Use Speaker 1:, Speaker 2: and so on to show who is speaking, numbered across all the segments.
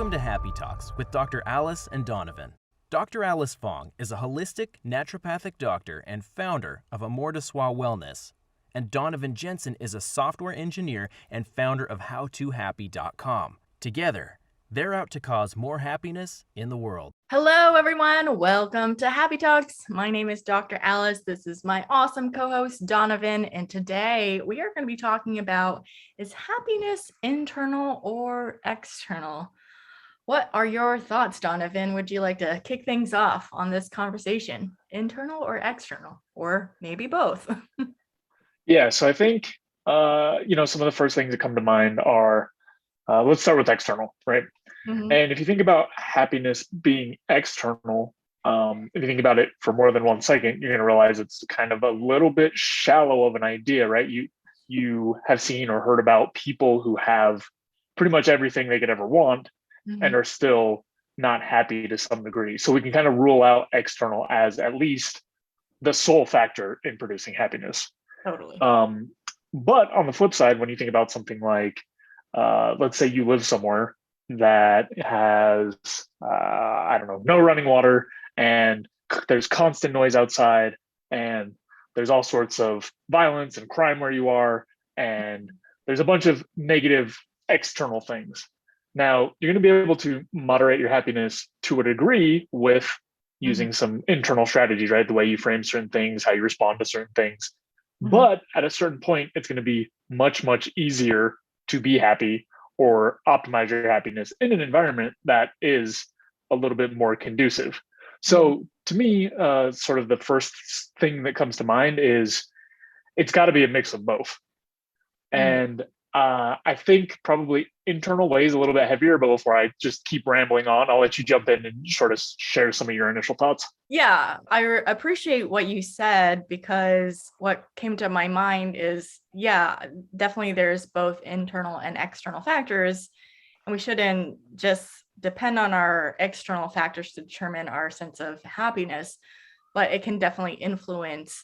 Speaker 1: Welcome to Happy Talks with Dr. Alice and Donovan. Dr. Alice Fong is a holistic naturopathic doctor and founder of Amor de Soi Wellness. And Donovan Jensen is a software engineer and founder of HowToHappy.com. Together, they're out to cause more happiness in the world.
Speaker 2: Hello, everyone. Welcome to Happy Talks. My name is Dr. Alice. This is my awesome co-host, Donovan. And today we are going to be talking about, is happiness internal or external? What are your thoughts, Donovan? Would you like to kick things off on this conversation? Internal or external, or maybe both?
Speaker 3: Yeah, so I think, some of the first things that come to mind are, let's start with external, right?
Speaker 2: Mhm.
Speaker 3: And if you think about happiness being external, if you think about it for more than 1 second, you're going to realize it's kind of a little bit shallow of an idea, right? You have seen or heard about people who have pretty much everything they could ever want and are still not happy to some degree. So we can kind of rule out external as at least the sole factor in producing happiness.
Speaker 2: Totally.
Speaker 3: But on the flip side, when you think about something like, let's say you live somewhere that has, no running water, and there's constant noise outside, and there's all sorts of violence and crime where you are, and there's a bunch of negative external things. Now, you're going to be able to moderate your happiness to a degree with using some internal strategies, right? The way you frame certain things, how you respond to certain things. But at a certain point, it's going to be much, much easier to be happy or optimize your happiness in an environment that is a little bit more conducive. So to me, sort of the first thing that comes to mind is it's got to be a mix of both. And I think probably internal weighs a little bit heavier, but before I just keep rambling on, I'll let you jump in and sort of share some of your initial thoughts.
Speaker 2: Yeah, I appreciate what you said, because what came to my mind is, definitely there's both internal and external factors, and we shouldn't just depend on our external factors to determine our sense of happiness, but it can definitely influence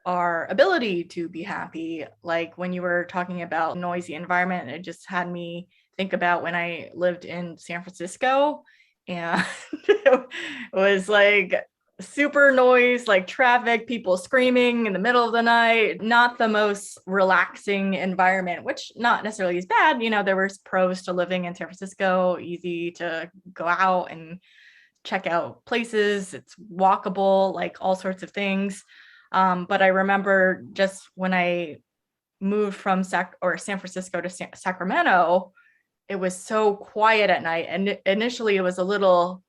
Speaker 2: our ability to be happy. Like when you were talking about noisy environment, it just had me think about when I lived in San Francisco, and it was like super noise, like traffic, people screaming in the middle of the night, not the most relaxing environment, which not necessarily is bad. There was pros to living in San Francisco, easy to go out and check out places. It's walkable, like all sorts of things. But I remember just when I moved from San Francisco to Sacramento, it was so quiet at night. And initially it was a little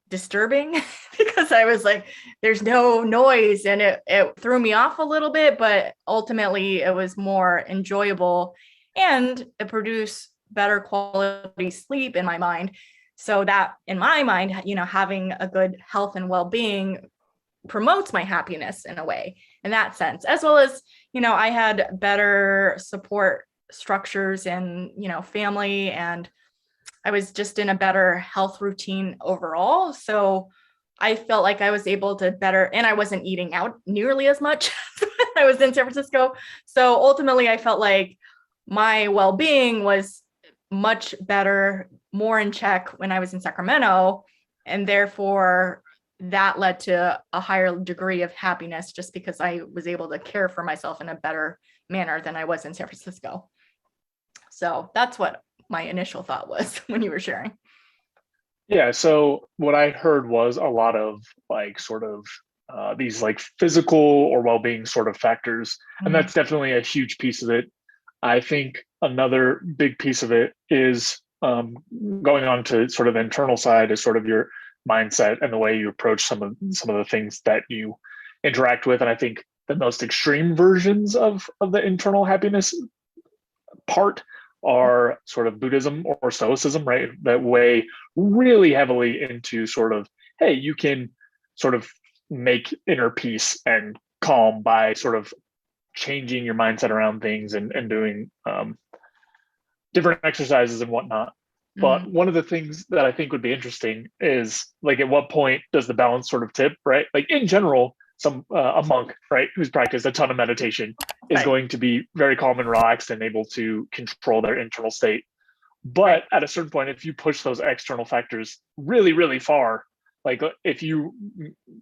Speaker 2: disturbing because I was like, there's no noise, and it threw me off a little bit, but ultimately it was more enjoyable and it produced better quality sleep in my mind. So that in my mind, having a good health and well-being promotes my happiness in a way, in that sense, as well as, I had better support structures and, family, and I was just in a better health routine overall. So I felt like I was able to and I wasn't eating out nearly as much when I was in San Francisco. So ultimately I felt like my well-being was much better, more in check when I was in Sacramento. And therefore that led to a higher degree of happiness, just because I was able to care for myself in a better manner than I was in San Francisco. So that's what my initial thought was when you were sharing.
Speaker 3: Yeah, so what I heard was a lot of these like physical or well-being sort of factors, and that's definitely a huge piece of it. I think another big piece of it is going on to sort of the internal side is sort of your mindset and the way you approach some of the things that you interact with. And I think the most extreme versions of the internal happiness part are sort of Buddhism or Stoicism, right? That weigh really heavily into sort of, hey, you can sort of make inner peace and calm by sort of changing your mindset around things and doing different exercises and whatnot. But one of the things that I think would be interesting is, like, at what point does the balance sort of tip, right? Like in general, a monk, right, who's practiced a ton of meditation is going to be very calm and relaxed and able to control their internal state. But at a certain point, if you push those external factors really, really far, like if you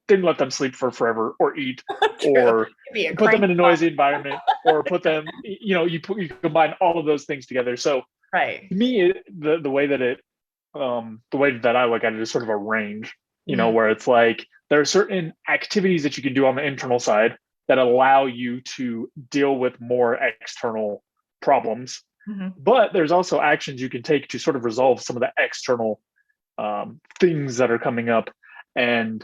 Speaker 3: didn't let them sleep for forever or eat or put them in a noisy environment or put them, you combine all of those things together. So
Speaker 2: right.
Speaker 3: to me, the way that I look at it is sort of a range, where it's like there are certain activities that you can do on the internal side that allow you to deal with more external problems. But there's also actions you can take to sort of resolve some of the external things that are coming up. And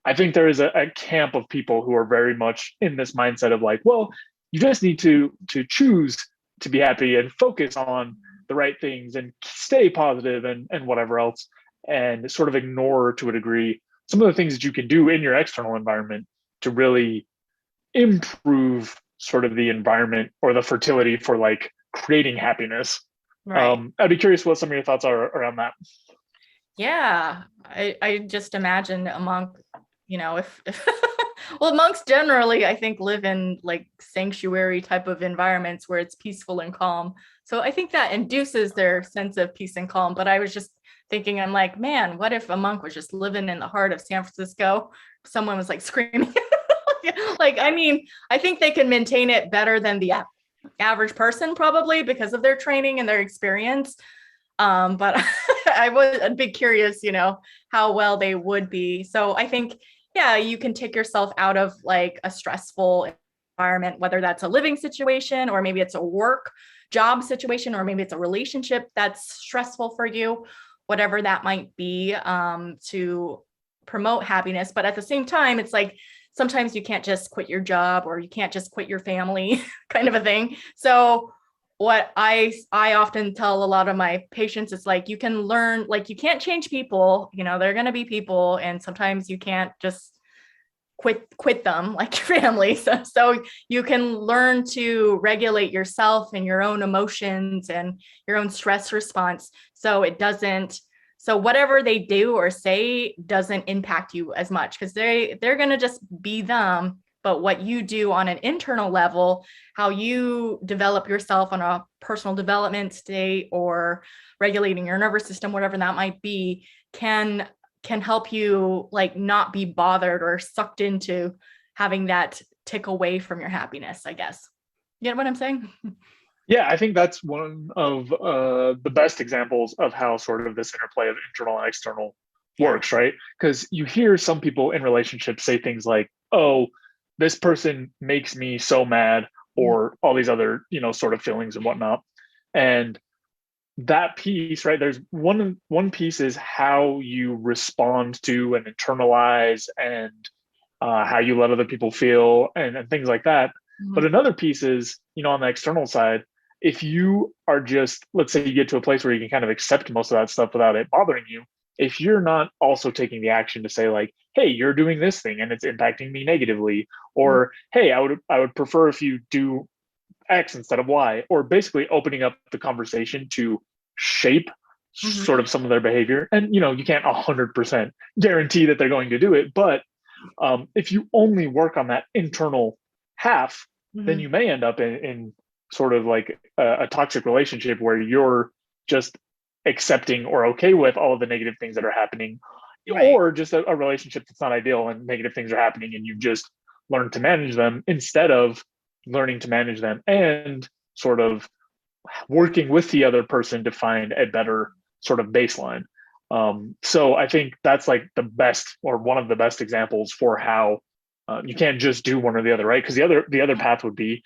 Speaker 3: I think there is a camp of people who are very much in this mindset of like, well, you just need to choose to be happy and focus on the right things and stay positive and whatever else, and sort of ignore to a degree some of the things that you can do in your external environment to really improve sort of the environment or the fertility for like creating happiness.
Speaker 2: Right.
Speaker 3: I'd be curious what some of your thoughts are around that.
Speaker 2: Yeah, I just imagine a monk, if well, monks generally, I think, live in like sanctuary type of environments where it's peaceful and calm. So I think that induces their sense of peace and calm. But I was just thinking, I'm like, man, what if a monk was just living in the heart of San Francisco? Someone was like screaming. Like, I mean, I think they can maintain it better than the average person probably because of their training and their experience. But I'd be curious, how well they would be. So I think, yeah, you can take yourself out of like a stressful environment, whether that's a living situation or maybe it's a work job situation, or maybe it's a relationship that's stressful for you, whatever that might be, to promote happiness. But at the same time, it's like, sometimes you can't just quit your job or you can't just quit your family kind of a thing. So what I often tell a lot of my patients is like, you can learn, like, you can't change people, they're going to be people. And sometimes you can't just quit them like your family. So you can learn to regulate yourself and your own emotions and your own stress response. So whatever they do or say doesn't impact you as much, because they're going to just be them. But what you do on an internal level, how you develop yourself on a personal development state or regulating your nervous system, whatever that might be, can help you like not be bothered or sucked into having that tick away from your happiness, I guess. You get what I'm saying?
Speaker 3: Yeah, I think that's one of the best examples of how sort of this interplay of internal and external works, right? Because you hear some people in relationships say things like, oh, this person makes me so mad, or all these other, sort of feelings and whatnot. And that piece, right? There's one piece is how you respond to and internalize and how you let other people feel and things like that. But another piece is, on the external side, if you are just, let's say you get to a place where you can kind of accept most of that stuff without it bothering you, if you're not also taking the action to say like, hey, you're doing this thing and it's impacting me negatively, or hey, I would prefer if you do X instead of Y, or basically opening up the conversation to shape sort of some of their behavior. And you can't 100% guarantee that they're going to do it, but if you only work on that internal half, then you may end up in sort of like a toxic relationship where you're just accepting or okay with all of the negative things that are happening, or just a relationship that's not ideal and negative things are happening and you just learn to manage them instead of learning to manage them and sort of working with the other person to find a better sort of baseline. So I think that's like the best, or one of the best examples for how you can't just do one or the other, right? Because the other path would be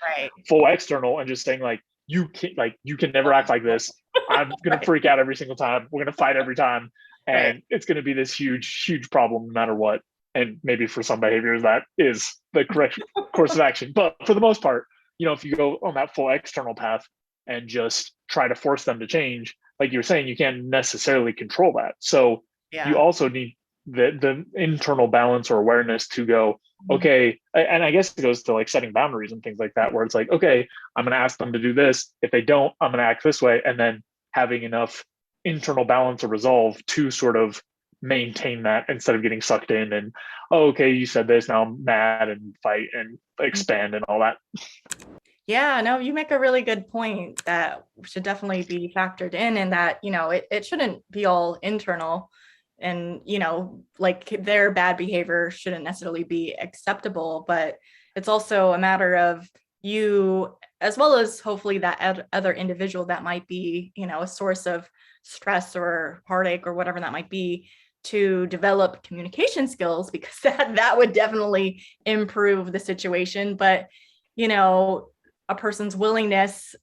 Speaker 3: full external and just saying like, you can never act like this. I'm gonna freak out every single time. We're gonna fight every time, and it's gonna be this huge problem no matter what. And maybe for some behaviors that is the correct course of action, but for the most part, if you go on that full external path and just try to force them to change, like you were saying, you can't necessarily control that. So you also need the internal balance or awareness to go, okay, and I guess it goes to like setting boundaries and things like that, where it's like, okay, I'm going to ask them to do this. If they don't, I'm going to act this way. And then having enough internal balance or resolve to sort of maintain that instead of getting sucked in and, oh, okay, you said this, now I'm mad and fight and expand and all that.
Speaker 2: Yeah, no, you make a really good point that should definitely be factored in, and that, it shouldn't be all internal, and, like their bad behavior shouldn't necessarily be acceptable, but it's also a matter of you, as well as hopefully that other individual that might be, a source of stress or heartache or whatever that might be, to develop communication skills, because that would definitely improve the situation. But, you know, a person's willingness,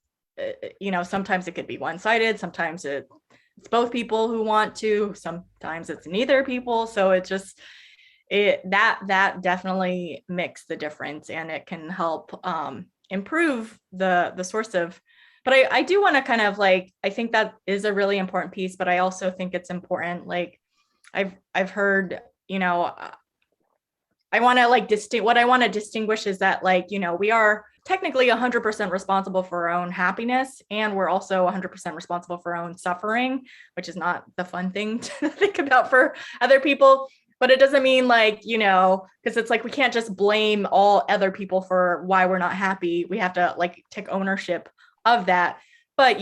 Speaker 2: sometimes it could be one-sided, sometimes it's both people who want to, sometimes it's neither people. So it just, that definitely makes the difference, and it can help improve the source of. But I do want to kind of like, I think that is a really important piece, but I also think it's important, like I've heard, I want to like what I want to distinguish is that, like, we are technically 100% responsible for our own happiness, and we're also 100% responsible for our own suffering, which is not the fun thing to think about for other people. But it doesn't mean, like, because it's like we can't just blame all other people for why we're not happy. We have to like take ownership of that. But,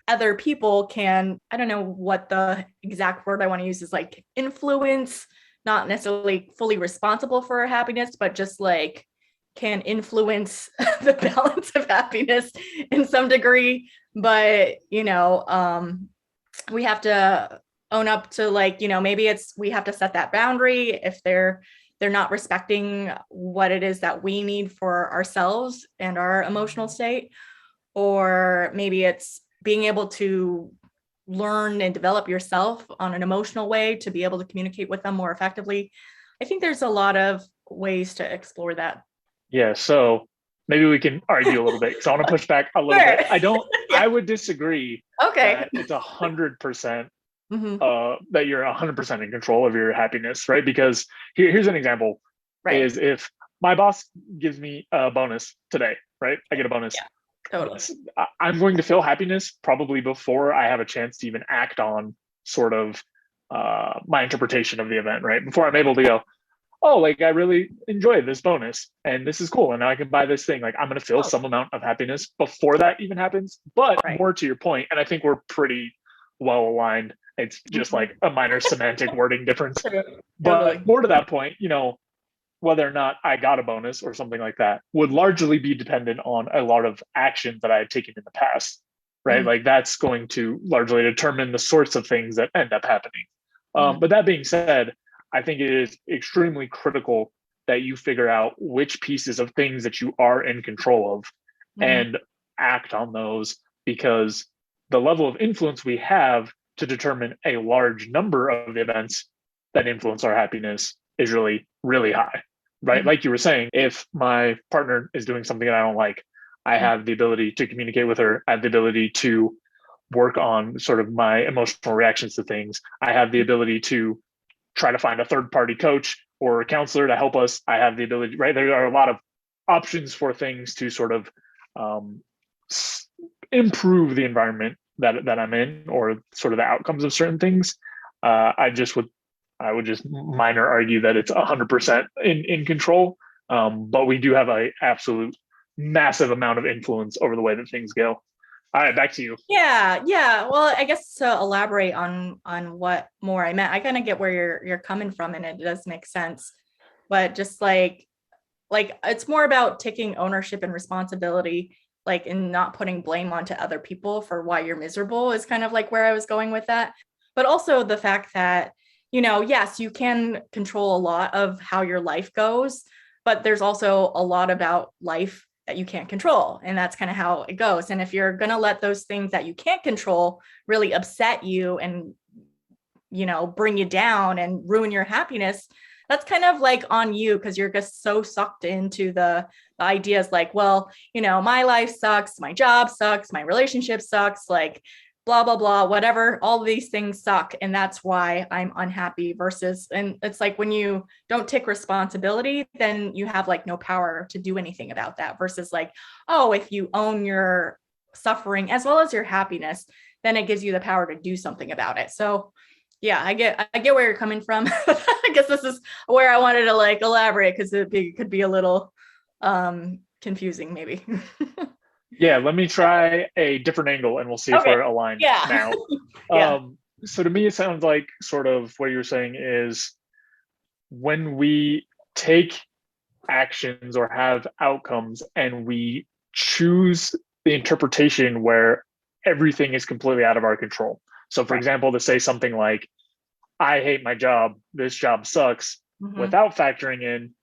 Speaker 2: other people can, I don't know what the exact word I want to use is, like influence, not necessarily fully responsible for our happiness, but just like can influence the balance of happiness in some degree. But, we have to own up to, like, maybe we have to set that boundary if they're not respecting what it is that we need for ourselves and our emotional state. Or maybe it's being able to learn and develop yourself on an emotional way to be able to communicate with them more effectively. I think there's a lot of ways to explore that.
Speaker 3: Yeah, so maybe we can argue a little bit. So I want to push back a little bit. I would disagree.
Speaker 2: Okay.
Speaker 3: That it's 100% that you're 100% in control of your happiness, right? Because here's an example,
Speaker 2: Right.
Speaker 3: is if my boss gives me a bonus today, right? I get a bonus.
Speaker 2: Yeah. Totally.
Speaker 3: I'm going to feel happiness probably before I have a chance to even act on sort of my interpretation of the event, right? Before I'm able to go, oh, like I really enjoyed this bonus and this is cool. And now I can buy this thing. Like I'm going to feel some amount of happiness before that even happens. But more to your point, and I think we're pretty well aligned. It's just like a minor semantic wording difference. But more to that point, whether or not I got a bonus or something like that would largely be dependent on a lot of actions that I had taken in the past, right? Like that's going to largely determine the sorts of things that end up happening. But that being said, I think it is extremely critical that you figure out which pieces of things that you are in control of and act on those, because the level of influence we have to determine a large number of events that influence our happiness is really, really high. Right? Like you were saying, if my partner is doing something that I don't like, I have the ability to communicate with her. I have the ability to work on sort of my emotional reactions to things. I have the ability to try to find a third-party coach or a counselor to help us. I have the ability, right? There are a lot of options for things to sort of improve the environment that I'm in, or sort of the outcomes of certain things. I would just minor argue that it's 100% in control, but we do have an absolute massive amount of influence over the way that things go. All right, back to you.
Speaker 2: Yeah. Well, I guess to elaborate on what more I meant, I kind of get where you're coming from, and it does make sense. But just like it's more about taking ownership and responsibility, like, and not putting blame onto other people for why you're miserable is kind of like where I was going with that. But also the fact that, yes, you can control a lot of how your life goes, but there's also a lot about life that you can't control. And that's kind of how it goes. And if you're going to let those things that you can't control really upset you and, bring you down and ruin your happiness, that's kind of like on you, because you're just so sucked into the ideas like, well, my life sucks, my job sucks, my relationship sucks, like, blah, blah, blah, whatever, all of these things suck. And that's why I'm unhappy versus, and it's like when you don't take responsibility, then you have like no power to do anything about that, versus like, oh, if you own your suffering as well as your happiness, then it gives you the power to do something about it. So yeah, I get where you're coming from. I guess this is where I wanted to like elaborate, because it could be a little confusing maybe.
Speaker 3: Yeah, let me try a different angle and we'll see if
Speaker 2: Okay.
Speaker 3: we're aligned
Speaker 2: Yeah.
Speaker 3: now.
Speaker 2: Yeah.
Speaker 3: So to me, it sounds like sort of what you're saying is when we take actions or have outcomes and we choose the interpretation where everything is completely out of our control. So, for
Speaker 2: Right.
Speaker 3: example, to say something like, I hate my job, this job sucks,
Speaker 2: Mm-hmm.
Speaker 3: without factoring in,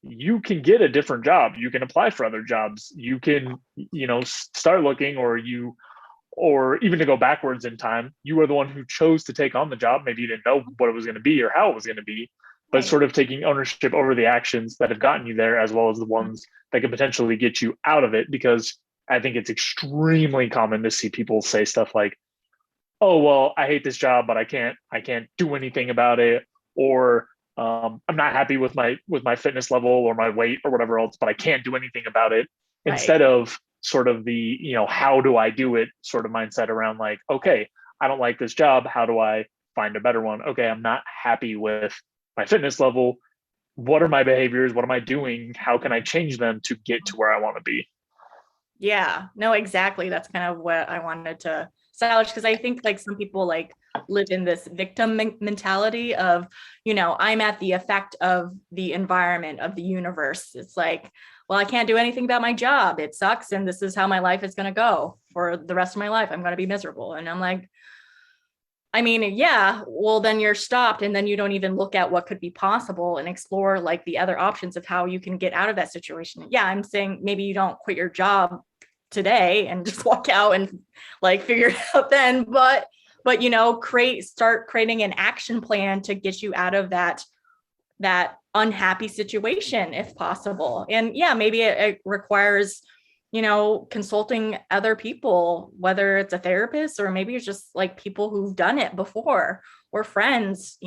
Speaker 3: you can get a different job. You can apply for other jobs. You can, start looking, or even to go backwards in time, you are the one who chose to take on the job. Maybe you didn't know what it was going to be or how it was going to be, but
Speaker 2: Right.
Speaker 3: sort of taking ownership over the actions that have gotten you there, as well as the ones that could potentially get you out of it. Because I think it's extremely common to see people say stuff like, oh, well, I hate this job, but I can't do anything about it. Or I'm not happy with my fitness level or my weight or whatever else, but I can't do anything about it.
Speaker 2: Right.
Speaker 3: Instead of sort of the, how do I do it sort of mindset around like, okay, I don't like this job. How do I find a better one? Okay, I'm not happy with my fitness level. What are my behaviors? What am I doing? How can I change them to get to where I want to be?
Speaker 2: Yeah, no, exactly. That's kind of what I wanted to establish, because I think like some people like live in this victim mentality of, I'm at the effect of the environment, of the universe. It's like, well, I can't do anything about my job. It sucks. And this is how my life is going to go for the rest of my life. I'm going to be miserable. And I'm like, I mean, yeah, well, then you're stopped, and then you don't even look at what could be possible and explore like the other options of how you can get out of that situation. Yeah, I'm saying maybe you don't quit your job today and just walk out and like figure it out then, but start creating an action plan to get you out of that unhappy situation if possible. And yeah, maybe it requires consulting other people, whether it's a therapist or maybe it's just like people who've done it before, or friends,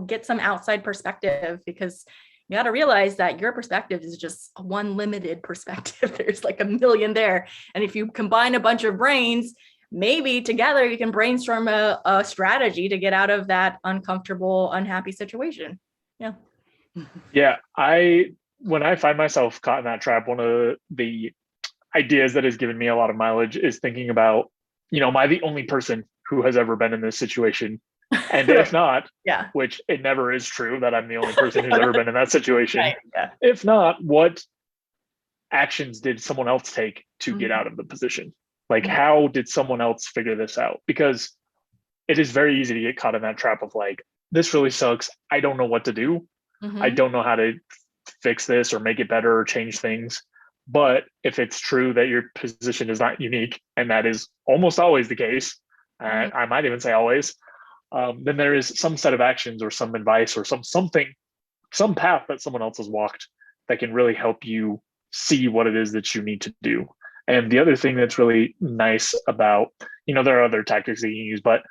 Speaker 2: get some outside perspective, because you got to realize that your perspective is just one limited perspective. There's like a million there. And if you combine a bunch of brains, maybe together you can brainstorm a strategy to get out of that uncomfortable, unhappy situation. Yeah.
Speaker 3: Yeah. When I find myself caught in that trap, one of the ideas that has given me a lot of mileage is thinking about, am I the only person who has ever been in this situation? And if not,
Speaker 2: yeah,
Speaker 3: which it never is true that I'm the only person who's ever been in that situation.
Speaker 2: Right, yeah.
Speaker 3: If not, what actions did someone else take to get out of the position? Like, how did someone else figure this out? Because it is very easy to get caught in that trap of like, this really sucks. I don't know what to do. I don't know how to fix this or make it better or change things. But if it's true that your position is not unique, and that is almost always the case, I might even say always, then there is some set of actions or some advice or some path that someone else has walked that can really help you see what it is that you need to do. And the other thing that's really nice about, there are other tactics that you can use, but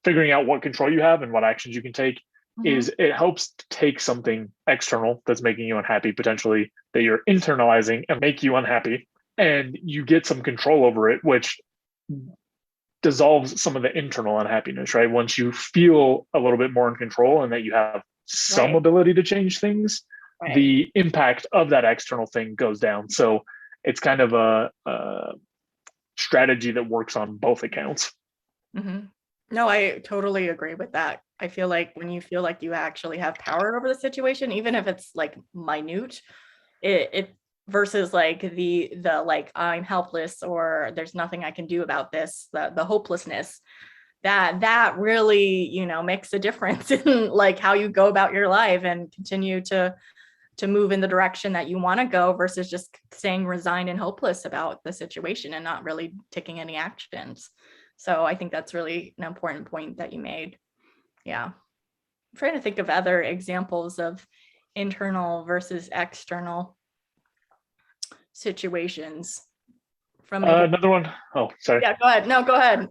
Speaker 3: figuring out what control you have and what actions you can take is it helps to take something external that's making you unhappy, potentially, that you're internalizing and make you unhappy, and you get some control over it, which dissolves some of the internal unhappiness, right? Once you feel a little bit more in control and that you have some ability to change things, the impact of that external thing goes down. So it's kind of a strategy that works on both accounts.
Speaker 2: No, I totally agree with that. I feel like when you feel like you actually have power over the situation, even if it's like minute, it versus like the like I'm helpless or there's nothing I can do about this, the hopelessness, that really, makes a difference in like how you go about your life and continue to move in the direction that you want to go, versus just staying resigned and hopeless about the situation and not really taking any actions. So I think that's really an important point that you made. Yeah. I'm trying to think of other examples of internal versus external situations from maybe...
Speaker 3: Another one. Oh, sorry.
Speaker 2: Yeah, go ahead. No, go ahead.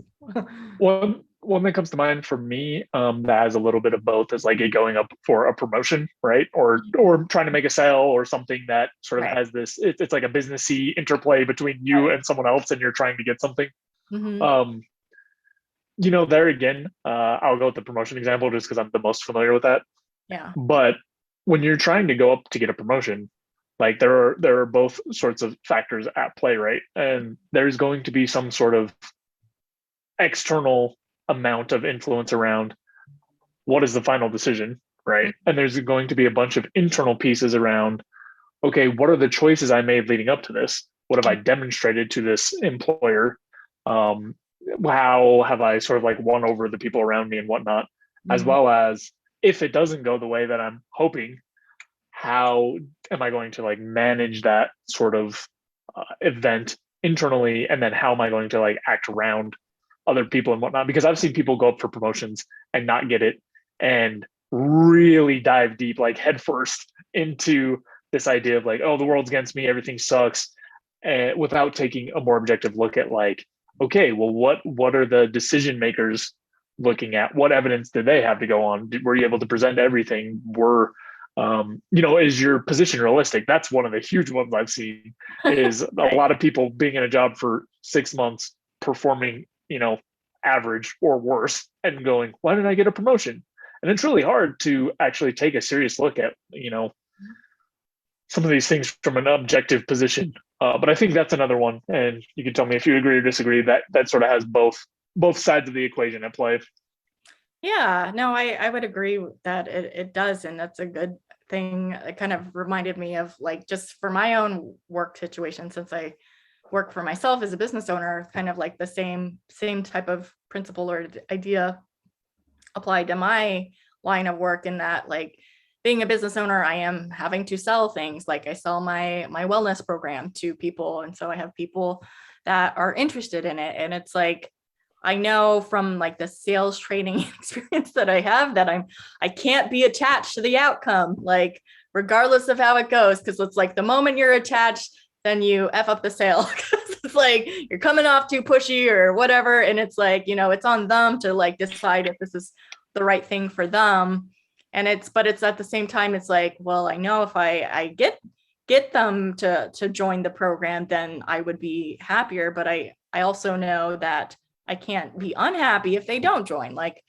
Speaker 3: One that comes to mind for me that has a little bit of both is like it going up for a promotion, right? Or trying to make a sale or something that sort of has this, it's like a businessy interplay between you and someone else, and you're trying to get something. There again, I'll go with the promotion example just because I'm the most familiar with that.
Speaker 2: Yeah.
Speaker 3: But when you're trying to go up to get a promotion, Like there are both sorts of factors at play, right? And there's going to be some sort of external amount of influence around what is the final decision, right? And there's going to be a bunch of internal pieces around, okay, what are the choices I made leading up to this? What have I demonstrated to this employer? How have I sort of like won over the people around me and whatnot, as well as if it doesn't go the way that I'm hoping, how am I going to like manage that sort of event internally, and then how am I going to like act around other people and whatnot? Because I've seen people go up for promotions and not get it, and really dive deep, like headfirst into this idea of like, oh, the world's against me, everything sucks, without taking a more objective look at like, okay, well, what are the decision makers looking at? What evidence did they have to go on? Were you able to present everything? Is your position realistic? That's one of the huge ones I've seen, is a lot of people being in a job for 6 months, performing, average or worse, and going, why didn't I get a promotion? And it's really hard to actually take a serious look at, some of these things from an objective position. But I think that's another one. And you can tell me if you agree or disagree, that sort of has both sides of the equation at play.
Speaker 2: Yeah, no, I would agree that it does. And that's a good thing. It kind of reminded me of like, just for my own work situation, since I work for myself as a business owner, kind of like the same type of principle or idea applied to my line of work, in that like being a business owner, I am having to sell things. Like I sell my wellness program to people. And so I have people that are interested in it. And it's like, I know from like the sales training experience that I have that I can't be attached to the outcome, like regardless of how it goes. Cause it's like the moment you're attached, then you F up the sale. It's like you're coming off too pushy or whatever. And it's like, it's on them to like decide if this is the right thing for them. But it's at the same time, it's like, well, I know if I get them to join the program, then I would be happier. But I also know that I can't be unhappy if they don't join. Like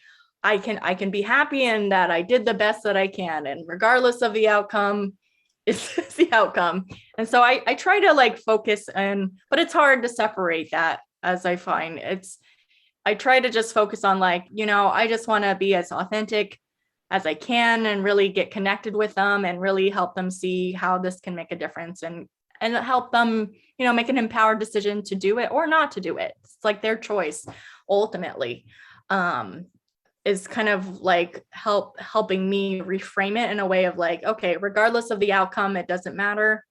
Speaker 2: I can be happy in that I did the best that I can, and regardless of the outcome, it's the outcome. And so I try to like focus but it's hard to separate that, as I find I try to just focus on like, I just want to be as authentic as I can and really get connected with them and really help them see how this can make a difference, and help them, make an empowered decision to do it or not to do it. It's like their choice ultimately, is kind of like helping me reframe it in a way of like, okay, regardless of the outcome, it doesn't matter.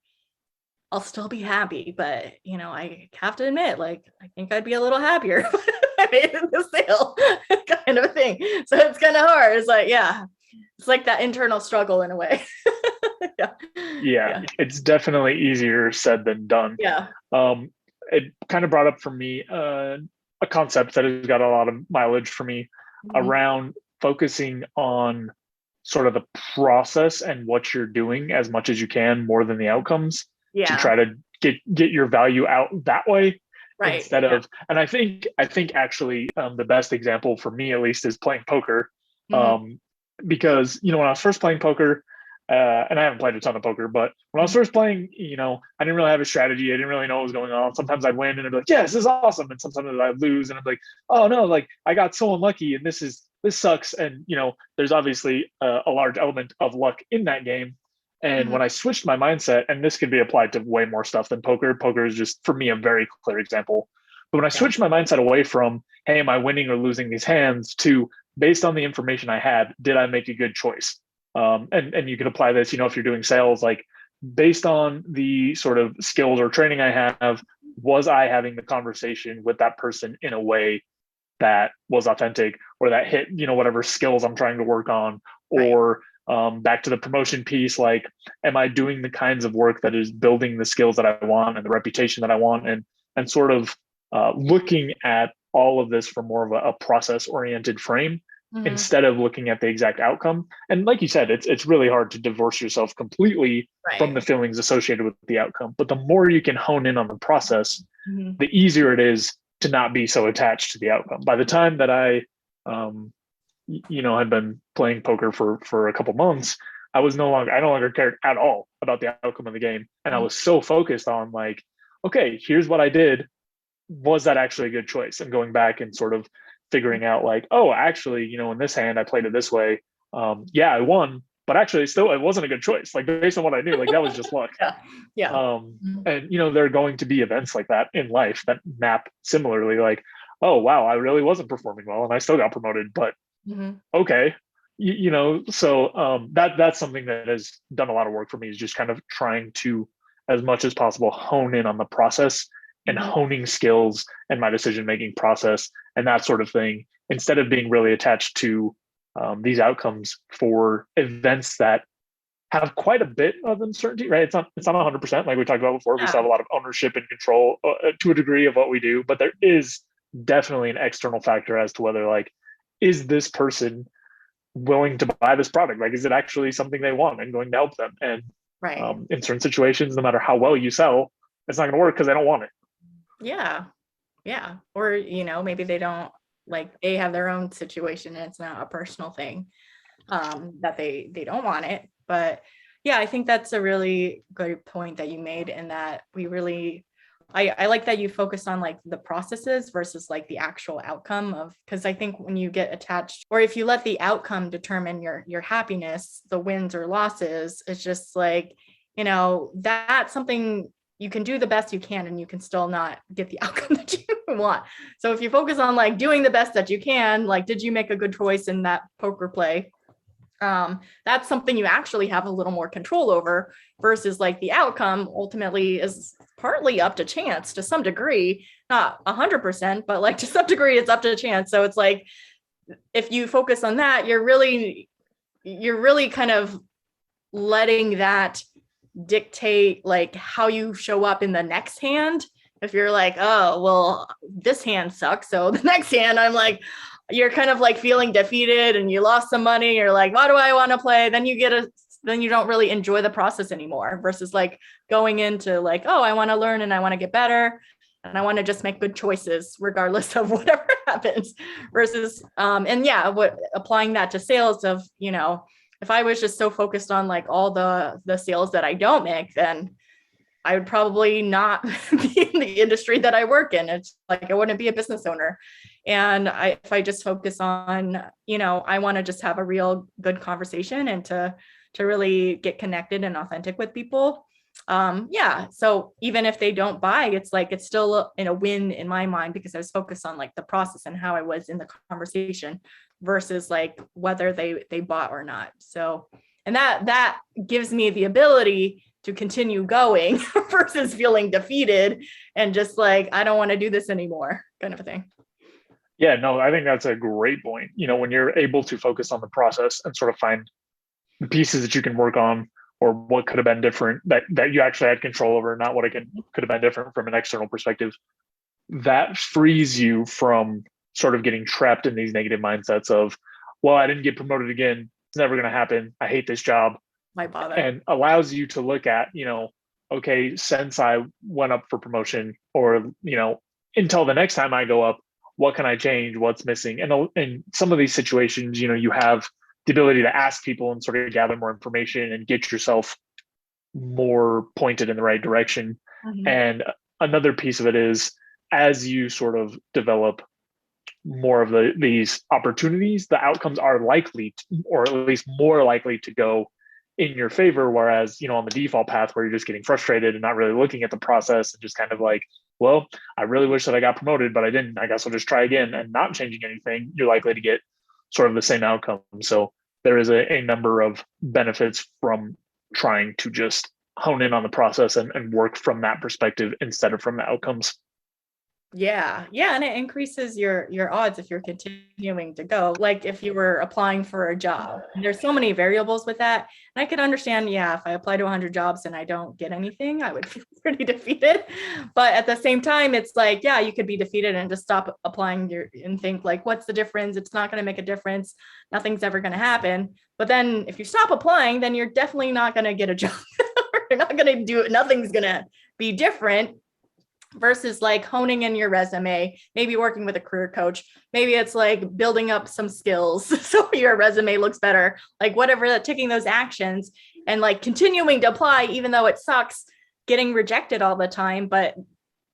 Speaker 2: I'll still be happy. But, I have to admit, like, I think I'd be a little happier if I made the sale kind of thing. So it's kind of hard. It's like, yeah, it's like that internal struggle in a way.
Speaker 3: Yeah, it's definitely easier said than done.
Speaker 2: Yeah.
Speaker 3: It kind of brought up for me a concept that has got a lot of mileage for me around focusing on sort of the process and what you're doing as much as you can, more than the outcomes, to try to get your value out that way. Right. Instead of, and I think actually the best example for me at least is playing poker. Because, when I was first playing poker, and I haven't played a ton of poker, but when I was first playing, I didn't really have a strategy. I didn't really know what was going on. Sometimes I'd win and I'd be like, yeah, this is awesome. And sometimes I'd lose and I'd be like, oh no, like I got so unlucky and this sucks. And, there's obviously a large element of luck in that game. And when I switched my mindset, and this could be applied to way more stuff than poker is just, for me, a very clear example. But when I switched my mindset away from, hey, am I winning or losing these hands, to based on the information I had, did I make a good choice? And you can apply this, if you're doing sales, like based on the sort of skills or training I have, was I having the conversation with that person in a way that was authentic, or that hit, whatever skills I'm trying to work on? Or back to the promotion piece, like, am I doing the kinds of work that is building the skills that I want and the reputation that I want? And sort of looking at all of this from more of a process oriented frame, instead of looking at the exact outcome. And like you said, it's really hard to divorce yourself completely from the feelings associated with the outcome. But the more you can hone in on the process, the easier it is to not be so attached to the outcome. By the time that I, had been playing poker for a couple months, I no longer cared at all about the outcome of the game. And I was so focused on like, okay, here's what I did. Was that actually a good choice? And going back and sort of figuring out like, oh, actually, in this hand, I played it this way. Yeah, I won, but actually it wasn't a good choice. Like based on what I knew, like that was just luck.
Speaker 2: Yeah.
Speaker 3: And there are going to be events like that in life that map similarly, like, oh, wow, I really wasn't performing well and I still got promoted, but okay. So that's something that has done a lot of work for me, is just kind of trying to, as much as possible, hone in on the process and honing skills and my decision-making process and that sort of thing, instead of being really attached to these outcomes for events that have quite a bit of uncertainty, right? It's not 100%, like we talked about before. We still have a lot of ownership and control to a degree of what we do, but there is definitely an external factor as to whether, like, is this person willing to buy this product? Like, is it actually something they want and going to help them? And in certain situations, no matter how well you sell, it's not going to work because they don't want it.
Speaker 2: Yeah. Or, maybe they don't, like, they have their own situation and it's not a personal thing, that they don't want it. But yeah, I think that's a really good point that you made, in that we really, I like that you focus on like the processes versus like the actual outcome of, because I think when you get attached, or if you let the outcome determine your happiness, the wins or losses, it's just like, that's something you can do the best you can and you can still not get the outcome that you want. So if you focus on like doing the best that you can, like, did you make a good choice in that poker play? That's something you actually have a little more control over, versus like the outcome ultimately is partly up to chance to some degree, not 100%, but like to some degree it's up to chance. So it's like, if you focus on that, you're really kind of letting that dictate like how you show up in the next hand. If you're like, oh, well, this hand sucks, so the next hand I'm like, you're kind of like feeling defeated and you lost some money. You're like, why do I want to play? Then you don't really enjoy the process anymore, versus like going into like, oh, I want to learn and I want to get better and I want to just make good choices regardless of whatever happens, versus applying that to sales of, if I was just so focused on like all the sales that I don't make, then I would probably not be in the industry that I work in. It's like, I wouldn't be a business owner. And if I just focus on, I want to just have a real good conversation and to really get connected and authentic with people. So even if they don't buy, it's like, it's still a win in my mind, because I was focused on like the process and how I was in the conversation versus like whether they bought or not. So, and that gives me the ability to continue going versus feeling defeated and just like, I don't want to do this anymore, kind of a thing.
Speaker 3: Yeah, no, I think that's a great point. When you're able to focus on the process and sort of find the pieces that you can work on, or what could have been different that you actually had control over, not what could have been different from an external perspective, that frees you from sort of getting trapped in these negative mindsets of, well, I didn't get promoted again, it's never going to happen, I hate this job.
Speaker 2: Why bother?
Speaker 3: And allows you to look at, okay, since I went up for promotion, or, until the next time I go up, what can I change? What's missing? And in some of these situations, you have the ability to ask people and sort of gather more information and get yourself more pointed in the right direction. And another piece of it is, as you sort of develop more of these opportunities, the outcomes are likely to, or at least more likely to go in your favor. Whereas, on the default path where you're just getting frustrated and not really looking at the process and just kind of like, well, I really wish that I got promoted, but I didn't, I guess I'll just try again, and not changing anything, you're likely to get sort of the same outcome. So there is a number of benefits from trying to just hone in on the process and work from that perspective instead of from the outcomes.
Speaker 2: Yeah. And it increases your odds if you're continuing to go. Like if you were applying for a job, and there's so many variables with that. And I could understand, if I apply to 100 jobs and I don't get anything, I would feel pretty defeated. But at the same time, it's like, you could be defeated and just stop applying and think like, what's the difference? It's not going to make a difference. Nothing's ever going to happen. But then if you stop applying, then you're definitely not going to get a job. You're not going to do it. Nothing's going to be different. versus like honing in your resume, maybe working with a career coach. Maybe it's like building up some skills so your resume looks better, like whatever, taking those actions and like continuing to apply, even though it sucks getting rejected all the time. But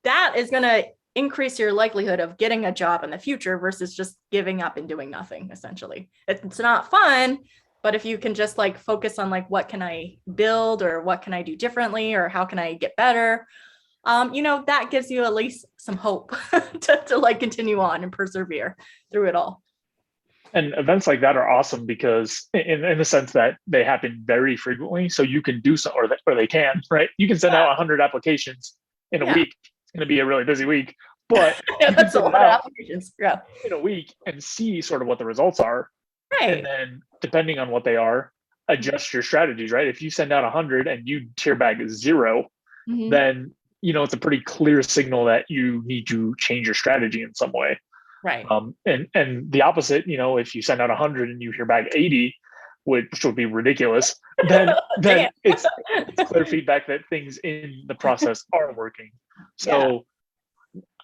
Speaker 2: that is going to increase your likelihood of getting a job in the future versus just giving up and doing nothing, essentially. It's not fun, but if you can just like focus on like, what can I build or what can I do differently or how can I get better? That gives you at least some hope to like continue on and persevere through it all.
Speaker 3: And events like that are awesome because in the sense that they happen very frequently. So you can do so, or they can, right? You can send out 100 applications in a week. It's going to be a really busy week, but
Speaker 2: that's a lot of applications. Yeah.
Speaker 3: In a week and see sort of what the results are.
Speaker 2: Right.
Speaker 3: And then depending on what they are, adjust your strategies, right? If you send out 100 and you hear back 0, then it's a pretty clear signal that you need to change your strategy in some way.
Speaker 2: Right.
Speaker 3: And the opposite, if you send out 100 and you hear back 80, which would be ridiculous, then it's clear feedback that things in the process are working. So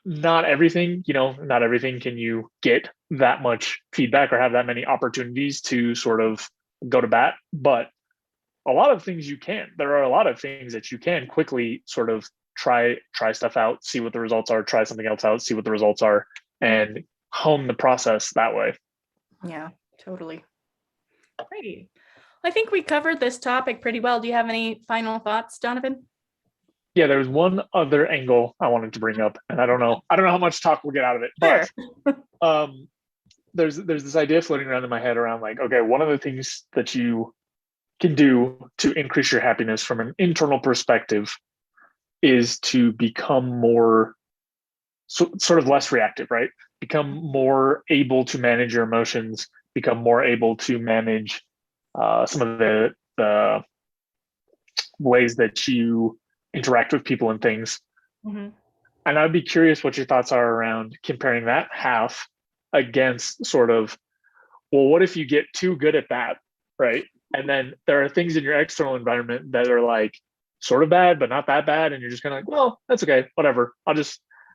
Speaker 3: not everything can you get that much feedback or have that many opportunities to sort of go to bat, but a lot of things you can. There are a lot of things that you can quickly sort of try stuff out, see what the results are, try something else out, see what the results are, and hone the process that way.
Speaker 2: Yeah, totally. Great. I think we covered this topic pretty well. Do you have any final thoughts, Donovan?
Speaker 3: Yeah, there's one other angle I wanted to bring up, and I don't know how much talk we'll get out of it, but there's this idea floating around in my head around like, okay, one of the things that you can do to increase your happiness from an internal perspective is to become more sort of less reactive, right? Become more able to manage your emotions, become more able to manage some of the ways that you interact with people and things. And I'd be curious what your thoughts are around comparing that half against sort of, well, what if you get too good at that, right? And then there are things in your external environment that are like sort of bad, but not that bad. And you're just kind of like, well, that's okay, whatever.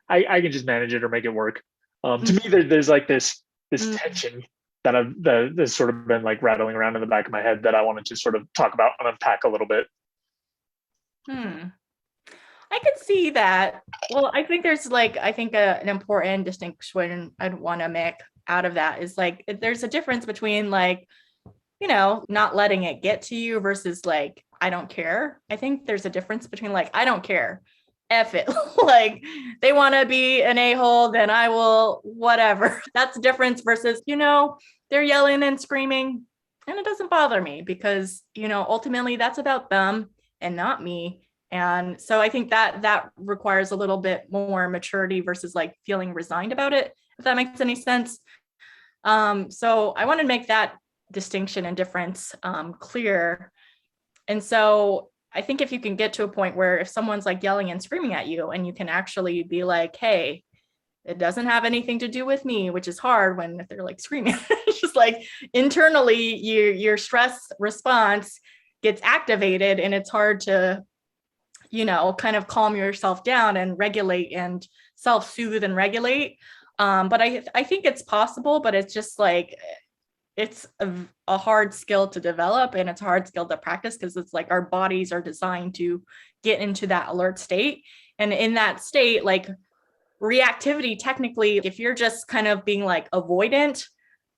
Speaker 3: I can just manage it or make it work. To me, there's like this tension that has sort of been like rattling around in the back of my head that I wanted to sort of talk about and unpack a little bit.
Speaker 2: I could see that. Well, I think there's like, an important distinction I'd want to make out of that is like, there's a difference between like, not letting it get to you versus like, I don't care. I think there's a difference between like, I don't care. F it. Like they want to be an a-hole, then I will, whatever. That's the difference versus, they're yelling and screaming and it doesn't bother me because, ultimately that's about them and not me. And so I think that requires a little bit more maturity versus like feeling resigned about it, if that makes any sense. So I want to make that distinction and difference clear. And so I think if you can get to a point where if someone's like yelling and screaming at you and you can actually be like, hey, it doesn't have anything to do with me, which is hard when they're like screaming. It's just like internally your stress response gets activated and it's hard to, kind of calm yourself down and regulate and self-soothe and regulate. But I think it's possible, but it's just like, it's a hard skill to develop and it's a hard skill to practice because it's like our bodies are designed to get into that alert state. And in that state, like reactivity, technically, if you're just kind of being like avoidant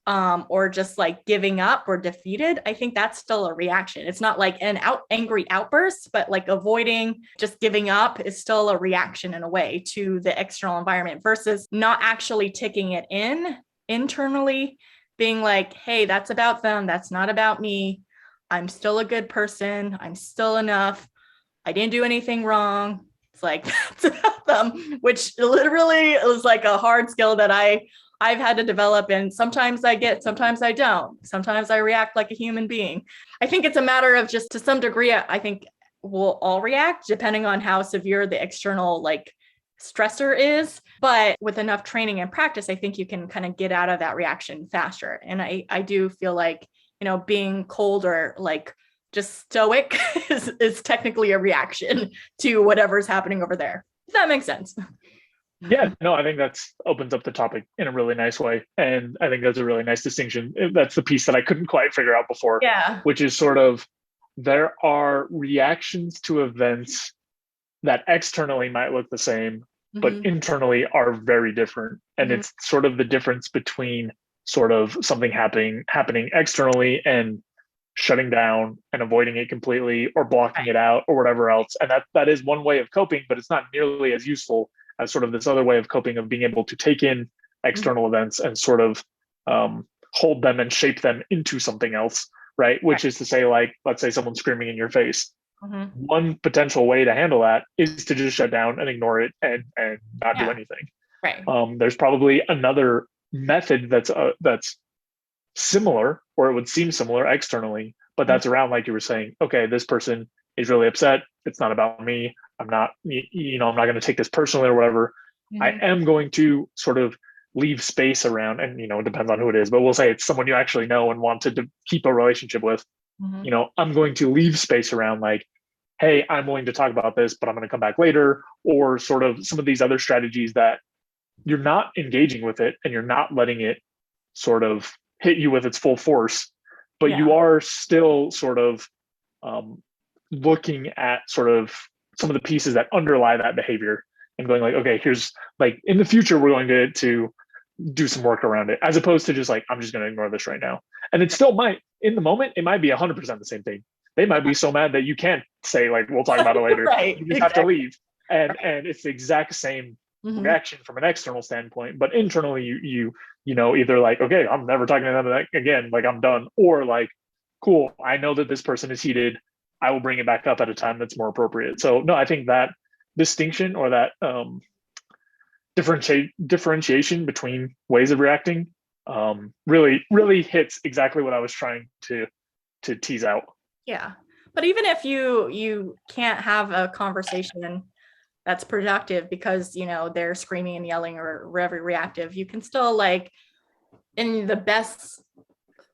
Speaker 2: or just like giving up or defeated, I think that's still a reaction. It's not like an angry outburst, but like avoiding, just giving up is still a reaction in a way to the external environment versus not actually taking it in internally, being like, hey, that's about them. That's not about me. I'm still a good person. I'm still enough. I didn't do anything wrong. It's like, that's about them, which literally was like a hard skill that I've had to develop. And sometimes I get, sometimes I don't. Sometimes I react like a human being. I think it's a matter of just to some degree, I think we'll all react depending on how severe the external like stressor is. But with enough training and practice, I think you can kind of get out of that reaction faster. And I do feel like, being cold or like just stoic is technically a reaction to whatever's happening over there. Does that make sense?
Speaker 3: Yeah, no, I think that's opens up the topic in a really nice way. And I think that's a really nice distinction. That's the piece that I couldn't quite figure out before,
Speaker 2: Yeah.
Speaker 3: which is sort of there are reactions to events that externally might look the same, but internally are very different. And it's sort of the difference between sort of something happening externally and shutting down and avoiding it completely or blocking it out or whatever else. And that is one way of coping, but it's not nearly as useful as sort of this other way of coping of being able to take in external events and sort of hold them and shape them into something else, right? Which is to say, like, let's say someone's screaming in your face. One potential way to handle that is to just shut down and ignore it and not do anything.
Speaker 2: Right.
Speaker 3: There's probably another method that's similar, or it would seem similar externally, but that's around, like you were saying, okay, this person is really upset. It's not about me. I'm not going to take this personally or whatever. I am going to sort of leave space around, and, it depends on who it is, but we'll say it's someone you actually know and want to keep a relationship with. I'm going to leave space around, like, hey, I'm willing to talk about this, but I'm going to come back later, or sort of some of these other strategies that you're not engaging with it and you're not letting it sort of hit you with its full force, but you are still sort of looking at sort of some of the pieces that underlie that behavior and going like, okay, here's, like, in the future, we're going to do some work around it, as opposed to just like, I'm just going to ignore this right now. And it still might, in the moment, it might be 100% the same thing. They might be so mad that you can't say, like, we'll talk about it later. You just have to leave. And it's the exact same reaction from an external standpoint, but internally you either like, okay, I'm never talking to them again, like, I'm done, or like, cool, I know that this person is heated, I will bring it back up at a time that's more appropriate. So no, I think that distinction, or that differentiation between ways of reacting really hits exactly what I was trying to tease out.
Speaker 2: Yeah. But even if you can't have a conversation that's productive because, they're screaming and yelling or very reactive, you can still, like, in the best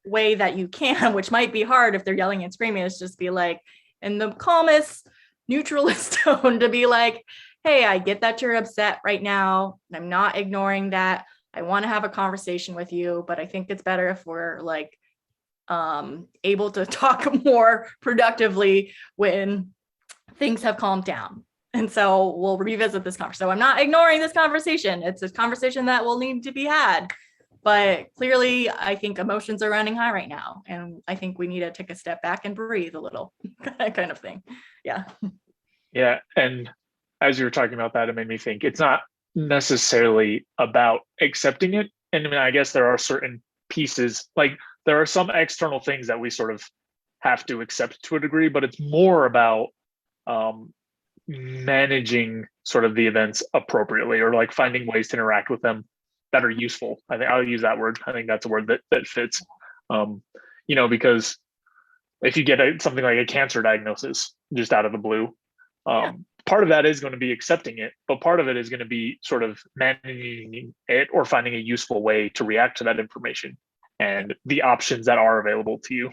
Speaker 2: way that you can, which might be hard if they're yelling and screaming, is just be like, in the calmest, neutralist tone, to be like, hey, I get that you're upset right now. I'm not ignoring that. I want to have a conversation with you, but I think it's better if we're, like, able to talk more productively when things have calmed down. And so we'll revisit this conversation. So I'm not ignoring this conversation. It's a conversation that will need to be had. But clearly, I think emotions are running high right now. And I think we need to take a step back and breathe a little, kind of thing. Yeah.
Speaker 3: Yeah. And as you were talking about that, it made me think it's not necessarily about accepting it. And I mean, I guess there are certain pieces, like, there are some external things that we sort of have to accept to a degree, but it's more about managing sort of the events appropriately, or like finding ways to interact with them that are useful. I think I'll use that word. I think that's a word that fits. Because if you get something like a cancer diagnosis just out of the blue, part of that is going to be accepting it, but part of it is going to be sort of managing it or finding a useful way to react to that information and the options that are available to you.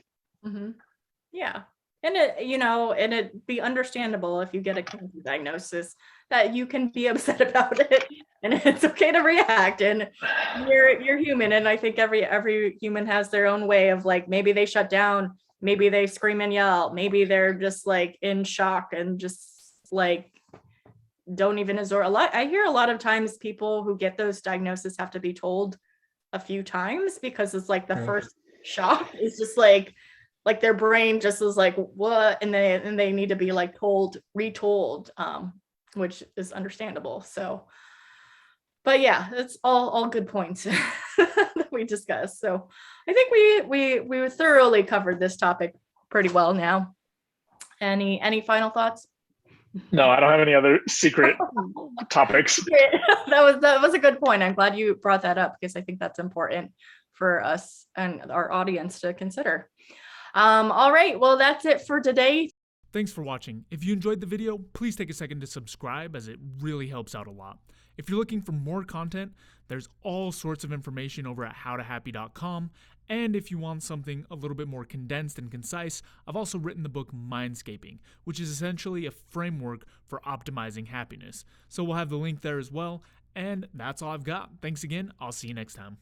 Speaker 2: Yeah. And it'd be understandable if you get a cancer diagnosis that you can be upset about it, and it's okay to react, and you're human. And I think every human has their own way of, like, maybe they shut down, maybe they scream and yell, maybe they're just, like, in shock and just, like, don't even absorb a lot. I hear a lot of times people who get those diagnoses have to be told a few times, because it's like the first shock is just like their brain just is like, what? And they need to be, like, retold, which is understandable. So, but yeah, it's all good points that we discussed. So I think we thoroughly covered this topic pretty well now. Any final thoughts?
Speaker 3: No, I don't have any other secret topics.
Speaker 2: That was a good point. I'm glad you brought that up, because I think that's important for us and our audience to consider. All right, well, that's it for today.
Speaker 4: Thanks for watching. If you enjoyed the video, please take a second to subscribe, as it really helps out a lot. If you're looking for more content, there's all sorts of information over at howtohappy.com, And if you want something a little bit more condensed and concise, I've also written the book Mindscaping, which is essentially a framework for optimizing happiness. So we'll have the link there as well. And that's all I've got. Thanks again. I'll see you next time.